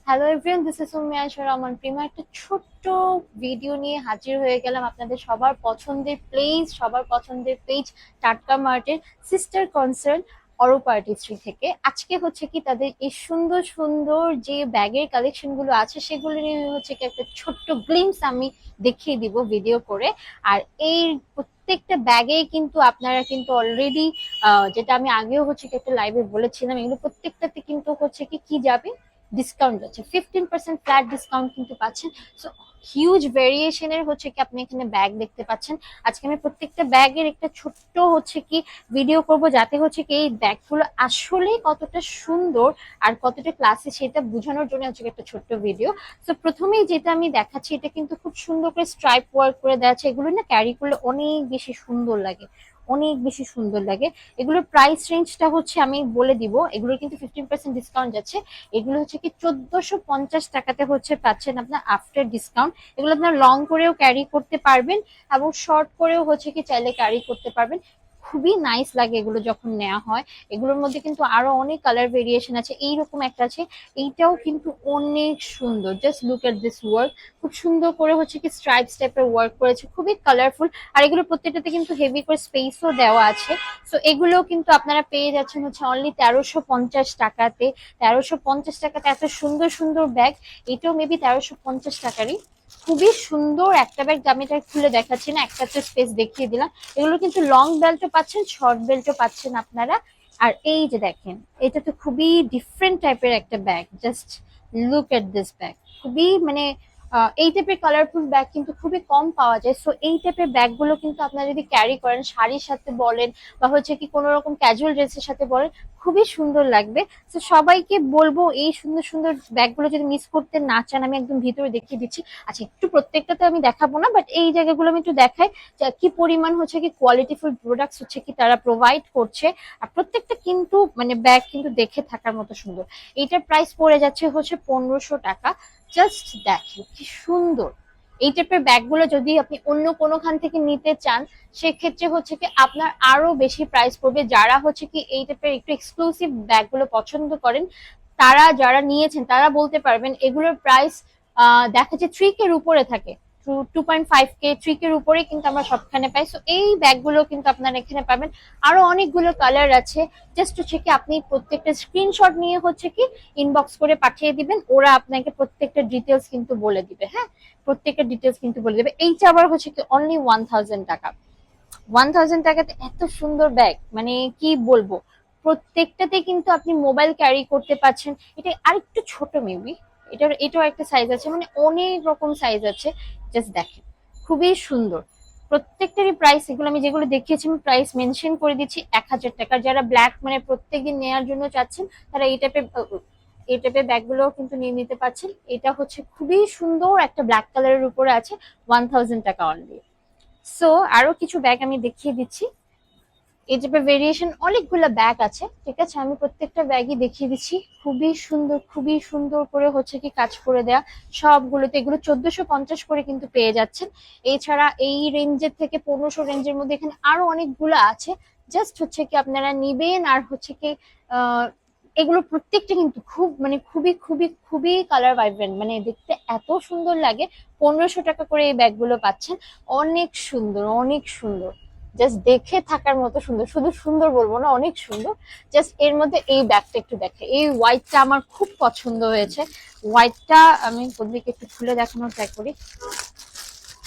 Hello everyone, this is Ummi Ayesha Rahman প্রিমা। একটা ছোট্ট ভিডিও নিয়ে হাজির হয়ে গেলাম আপনাদের সবার পছন্দের পেজ টাটকা মার্টের সিস্টার কনসার্ন অরূপ আর্টিস্ট্রি থেকে। আজকে হচ্ছে কি তাদের এই সুন্দর সুন্দর যে ব্যাগের কালেকশন গুলো আছে সেগুলো নিয়ে হচ্ছে কি একটা ছোট্ট গ্লিমস আমি দেখিয়ে দিব ভিডিও করে। আর এই প্রত্যেকটা ব্যাগে কিন্তু আপনারা কিন্তু অলরেডি যেটা আমি আগেও হচ্ছে কি একটা লাইভে বলেছিলাম, এগুলো প্রত্যেকটাতে কিন্তু হচ্ছে কি কি যাবে, ডিসকাউন্ট আছে, 15% ফ্ল্যাট ডিসকাউন্ট কিন্তু পাচ্ছেন। সো হিউজ ভেরিয়েশনের হচ্ছে কি আপনি এখানে ব্যাগ দেখতে পাচ্ছেন। আজকে আমি প্রত্যেকটা ব্যাগের একটা ছোট্ট হচ্ছে কি ভিডিও করব, যাতে হচ্ছে কি এই ব্যাগগুলো আসলে কতটা সুন্দর আর কতটা ক্লাসি সেটা বোঝানোর জন্য হচ্ছে একটা ছোট্ট ভিডিও। তো প্রথমেই যেটা আমি দেখাচ্ছি, এটা কিন্তু খুব সুন্দর করে স্ট্রাইপ ওয়ার্ক করে দেওয়া আছে। এগুলো না ক্যারি করলে অনেক বেশি সুন্দর লাগে, অনেক বেশি সুন্দর লাগে। এগুলোর প্রাইস রেঞ্জটা হচ্ছে আমি বলে দিব, এগুলোর কিন্তু 15% ডিসকাউন্ট যাচ্ছে। এগুলো হচ্ছে কি 1450 টাকাতে হচ্ছে পাচ্ছেন আপনার আফটার ডিসকাউন্ট। এগুলো আপনার লং করেও ক্যারি করতে পারবেন এবং শর্ট করেও হচ্ছে কি চাইলে ক্যারি করতে পারবেন। খুবই নাইস লাগে এগুলো যখন নেওয়া হয়। এগুলোর মধ্যে কিন্তু আরো অনেক কালার ভেরিয়েশন আছে, এইরকম একটা আছে, এইটাও কিন্তু অনেক সুন্দর। Just look at this work, খুব সুন্দর করে হচ্ছে কি স্ট্রাইপস টাইপের ওয়ার্ক করেছে, খুবই কালারফুল। আর এগুলো প্রত্যেকটাতে কিন্তু হেভি করে স্পেসও দেওয়া আছে। সো এগুলোও কিন্তু আপনারা পেয়ে যাচ্ছেন হচ্ছে অনলি 1350 টাকাতে। 1350 টাকাতে এত সুন্দর সুন্দর ব্যাগ, এটাও মেবি 1350 টাকারই। খুবই সুন্দর একটা ব্যাগ, আমি এটা খুলে দেখাচ্ছি না, একটা তো স্পেস দেখিয়ে দিলাম। এগুলো কিন্তু লং বেল্টও পাচ্ছেন, শর্ট বেল্টও পাচ্ছেন আপনারা। আর এই যে দেখেন, এটা তো খুবই ডিফারেন্ট টাইপের একটা bag. Just look at this bag, খুবই মানে এই টাইপের কালারফুল ব্যাগ কিন্তু খুবই কম পাওয়া যায়। সো এই টাইপের ব্যাগগুলো কিন্তু আপনারা যদি ক্যারি করেন শাড়ির সাথে বলেন বা হচ্ছে কি কোনো রকম ক্যাজুয়াল ড্রেসের সাথে বলেন, খুবই সুন্দর লাগবে। তো সবাইকে বলবো এই সুন্দর সুন্দর ব্যাগগুলো যদি মিস করতে না চান, আমি একদম ভিতরে দেখিয়ে দিচ্ছি। আচ্ছা, একটু প্রত্যেকটাতে আমি দেখাবো না, বাট এই জায়গাগুলো আমি একটু দেখাই যে কি পরিমাণ হচ্ছে কি কোয়ালিটিফুল প্রোডাক্টস হচ্ছে কি তারা প্রোভাইড করছে। আর প্রত্যেকটা কিন্তু মানে ব্যাগ কিন্তু দেখে থাকার মতো সুন্দর। এইটার প্রাইস পড়ে যাচ্ছে হচ্ছে 1500 টাকা। জাস্ট দেখেন কি সুন্দর। এই টাইপের ব্যাগগুলো যদি আপনি অন্য কোনোখান থেকে নিতে চান, সেক্ষেত্রে হচ্ছে কি আপনার আরো বেশি প্রাইস পড়বে। যারা হচ্ছে কি এই টাইপের একটু এক্সক্লুসিভ ব্যাগগুলো পছন্দ করেন, তারা যারা নিয়েছেন তারা বলতে পারবেন এগুলোর প্রাইস দেখা যায় 3K-র উপরে থাকে। 2.5K, 3K-র উপরে কিন্তু আমরা সবখানে পাই। সো এই ব্যাগগুলো কিন্তু আপনারা এখানে পাবেন। আরো অনেকগুলো কালার আছে। জাস্ট হচ্ছে কি আপনি প্রত্যেকটা স্ক্রিনশট নিয়ে হচ্ছে কি ইনবক্স করে পাঠিয়ে দিবেন, ওরা আপনাকে প্রত্যেকটা ডিটেলস কিন্তু বলে দিবে। হ্যাঁ, প্রত্যেকটা ডিটেলস কিন্তু বলে দেবে। এইটা আবার হচ্ছে কি অনলি 1000 টাকা। 1000 টাকাতে এত সুন্দর ব্যাগ মানে কি বলবো। প্রত্যেকটাতে কিন্তু আপনি মোবাইল ক্যারি করতে পারছেন। এটা আরেকটু ছোট মেবি, এটাও একটা সাইজ আছে, মানে অনেক রকম সাইজ আছে। জাস্ট দেখেন, খুবই সুন্দর। প্রত্যেকটারই প্রাইস, এগুলো আমি যেগুলো দেখিয়েছি আমি প্রাইস মেনশন করে দিচ্ছি 1000 টাকা। যারা ব্ল্যাক মানে প্রত্যেকদিন নেওয়ার জন্য চাচ্ছেন, তারা এই টাইপের ব্যাগগুলো কিন্তু নিয়ে নিতে পারছেন। এটা হচ্ছে খুবই সুন্দর একটা ব্ল্যাক কালারের উপরে আছে, 1000 টাকা অনলি। সো আরো কিছু ব্যাগ আমি দেখিয়ে দিচ্ছি। এই টাইপের ভেরিয়েশন অনেকগুলো ব্যাগ আছে, ঠিক আছে, আমি প্রত্যেকটা ব্যাগই দেখিয়ে দিচ্ছি। খুবই সুন্দর, খুবই সুন্দর করে হচ্ছে কি কাজ করে দেয়া সবগুলোতে। এগুলো 1450 করে কিন্তু পেয়ে যাচ্ছেন। এছাড়া এই রেঞ্জের থেকে 1500 রেঞ্জের মধ্যে এখানে আরো অনেকগুলো আছে। জাস্ট হচ্ছে কি আপনারা নিবেন। আর হচ্ছে কি এগুলো প্রত্যেকটা কিন্তু খুব মানে খুবই খুবই খুবই কালার ভাইব্রেন্ট, মানে দেখতে এত সুন্দর লাগে। 1500 টাকা করে এই ব্যাগগুলো পাচ্ছেন। অনেক সুন্দর, অনেক সুন্দর। জাস্ট দেখে থাকার মতো সুন্দর, শুধু সুন্দর বলবো না, অনেক সুন্দর। জাস্ট এর মধ্যে এই ব্যাগটা একটু দেখে, এই হোয়াইটটা আমার খুব পছন্দ হয়েছে। হোয়াইটটা আমি ওদিকে একটু খুলে দেখানোর ট্রাই করি।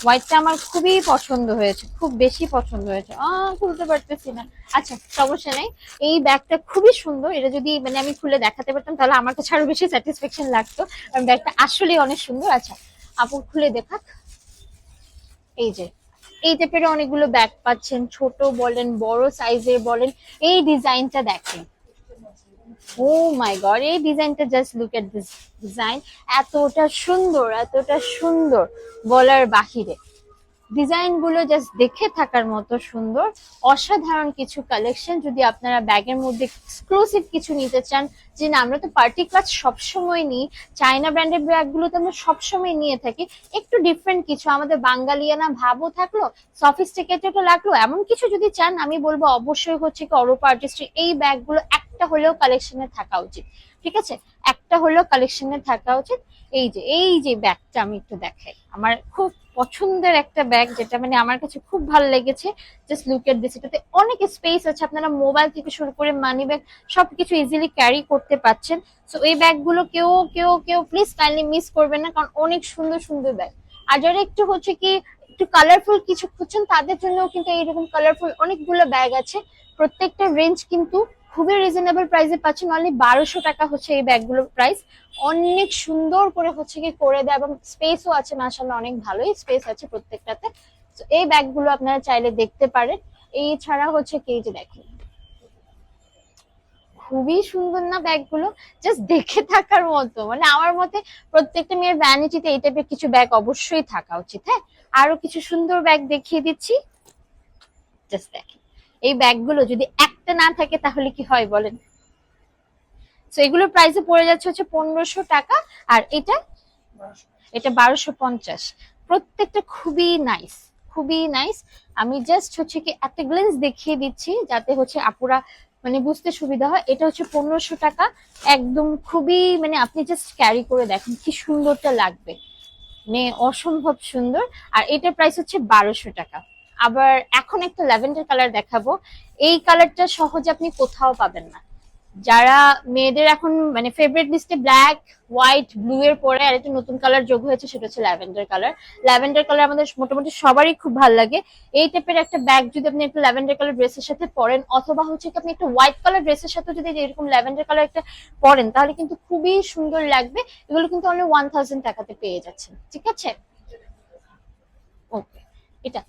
হোয়াইটটা আমার খুবই পছন্দ হয়েছে, খুব বেশি পছন্দ হয়েছে। খুলতে পারতেছি না। আচ্ছা, সমস্যা নেই। এই ব্যাগটা খুবই সুন্দর। এটা যদি মানে আমি খুলে দেখাতে পারতাম তাহলে আমার কাছে আরো বেশি স্যাটিসফ্যাকশন লাগতো, কারণ ব্যাগটা আসলে অনেক সুন্দর। আচ্ছা, আপু খুলে দেখাক। এই যে এই টাইপের অনেকগুলো ব্যাগ পাচ্ছেন, ছোট বলেন বড় সাইজের বলেন। এই ডিজাইনটা দেখেন, ও মাই গড, এই ডিজাইনটা just look at this design. এতটা সুন্দর, এতটা সুন্দর, বলার বাহিরে। ডিজাইন গুলো জাস্ট দেখে থাকার মতো সুন্দর। অসাধারণ কিছু কালেকশন। যদি আপনারা ব্যাগের মধ্যে এক্সক্লুসিভ কিছু নিতে চান, যে না আমরা তো পার্টি ক্লাস সবসময় নিই, চায়না ব্র্যান্ডের ব্যাগ গুলো তো আমরা সবসময় নিয়ে থাকি, একটু ডিফারেন্ট কিছু আমাদের বাঙালিয়ানা ভাবও থাকলো, সফিস্টিকেটেডও লাগলো, এমন কিছু যদি চান, আমি বলবো অবশ্যই হচ্ছে কি অরূপ আর্টিস্ট্রি এই ব্যাগ গুলো একটা হলেও কালেকশনে থাকা উচিত। ঠিক আছে, একটা হলো কালেকশনে থাকা উচিত। এই যে ব্যাগটা আমি একটু দেখাই, আমার খুব পছন্দের একটা ব্যাগ, যেটা মানে আমার কাছে খুব ভালো লেগেছে। জাস্ট লুক এট দিস, এটাতে অনেক স্পেস আছে, আপনারা মোবাইল থেকে শুরু করে মানি ব্যাগ সবকিছু ইজিলি ক্যারি করতে পারছেন। সো এই ব্যাগগুলো কেউ কেউ কেউ প্লিজ কাইন্ডলি মিস করবেন না, কারণ অনেক সুন্দর সুন্দর ব্যাগ। আর যারা একটু হচ্ছে কি একটু কালারফুল কিছু খুঁজছেন, তাদের জন্য কিন্তু এইরকম কালারফুল অনেকগুলো ব্যাগ আছে। প্রত্যেকটা রেঞ্জ কিন্তু খুবই রিজনেবল প্রাইসে পাচ্ছেন, অনলি 1200 টাকা হচ্ছে এই ব্যাগগুলোর প্রাইস। অনেক সুন্দর করে হচ্ছে কি করে দেয়, এবং স্পেসও আছে মাশাআল্লাহ, অনেক ভালোই স্পেস আছে প্রত্যেকটাতে। তো এই ব্যাগগুলো আপনারা চাইলে দেখতে পারেন। এই ছাড়া হচ্ছে কি, এই যে দেখেন, খুবই সুন্দর না ব্যাগগুলো, জাস্ট দেখে থাকার মতো, মানে আমার মতে প্রত্যেকটা মেয়ের ভ্যানিটিতে এই টাইপের কিছু ব্যাগ অবশ্যই থাকা উচিত। হ্যাঁ, আরো কিছু সুন্দর ব্যাগ দেখিয়ে দিচ্ছি, জাস্ট দেখেন। এই ব্যাগগুলো যদি একটা না থাকে তাহলে কি হয় বলেন। তো এগুলোর প্রাইসে পড়ে যাচ্ছে হচ্ছে 1500 টাকা, আর এটা এটা 1250। প্রত্যেকটা খুবই নাইস, খুবই নাইস। আমি জাস্ট হচ্ছে কি একটা গ্লেন্স দেখিয়ে দিচ্ছি, যাতে হচ্ছে আপুরা মানে বুঝতে সুবিধা হয়। এটা হচ্ছে 1500 টাকা, একদম খুবই মানে আপনি জাস্ট ক্যারি করে দেখেন কি সুন্দরটা লাগবে, মানে অসম্ভব সুন্দর। আর এটার প্রাইস হচ্ছে 1200 টাকা। আবার এখন একটা ল্যাভেন্ডার কালার দেখাবো, এই কালারটা সহজে আপনি কোথাও পাবেন না। যারা মেয়েদের এখন মানে ফেভারিট লিস্টে ব্ল্যাক, হোয়াইট, ব্লু এর পরে আর একটা নতুন কালার যোগ হয়েছে, সেটা হচ্ছে ল্যাভেন্ডার কালার। ল্যাভেন্ডার কালার আমাদের মোটামুটি সবারই খুব ভালো লাগে। এই টাইপের একটা ব্যাগ যদি আপনি একটা ল্যাভেন্ডার কালার ড্রেসের সাথে পরেন, অথবা হচ্ছে কি আপনি একটা হোয়াইট কালার ড্রেসের সাথে যদি এরকম ল্যাভেন্ডার কালার একটা পরেন, তাহলে কিন্তু খুবই সুন্দর লাগবে। এগুলো কিন্তু অনলি 1000 টাকাতে পেয়ে যাচ্ছেন। ঠিক আছে, ওকে। এটা